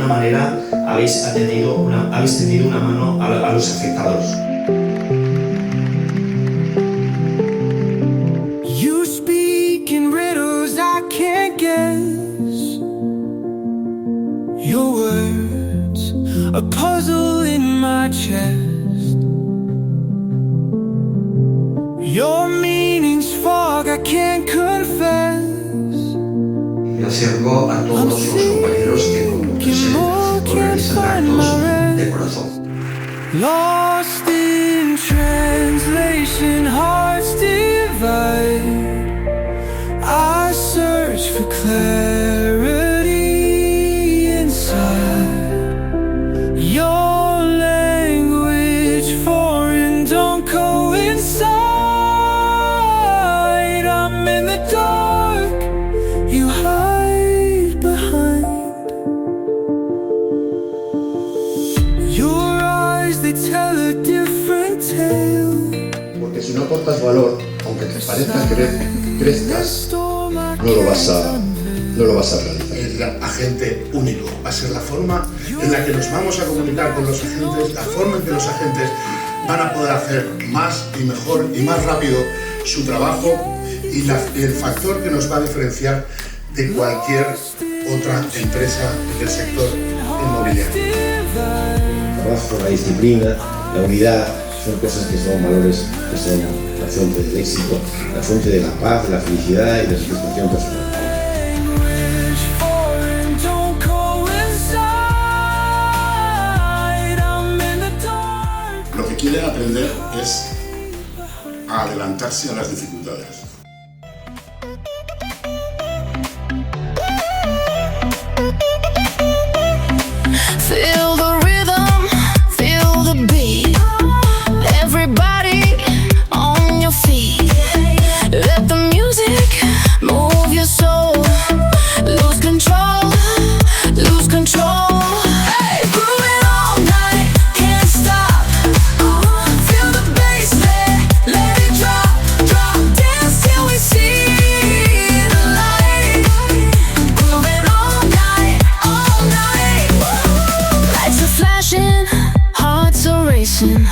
alguna manera habéis tendido una mano a los afectados. You speak in riddles I can't guess. Your words, a puzzle in my chest. Your meaning's fog I can't confess. Me acerco a todos los compañeros que como presente organizan actos de corazón. Lost in translation, hearts divide. I search for clarity inside. Your language foreign don't coincide. I'm in the dark, you hide behind. Your eyes, they tell a different tale. Porque si no aportas valor, aunque te parezca que crezcas, no lo vas a realizar. El agente único va a ser la forma en la que nos vamos a comunicar con los agentes, la forma en que los agentes van a poder hacer más y mejor y más rápido su trabajo y el factor que nos va a diferenciar de cualquier otra empresa del sector inmobiliario. El trabajo, la disciplina, la unidad, son cosas que son valores que son la fuente del éxito, la fuente de la paz, de la felicidad y de la satisfacción personal. Lo que quieren aprender es a adelantarse a las dificultades. Feel the rhythm, feel the beat. Everybody on your feet. Let the music move your soul. Lose control, lose control. Hey, grooving all night, can't stop. Feel the bass, let it drop, drop. Dance till we see the light. Grooving all night, all night. Lights are flashing, hearts are racing.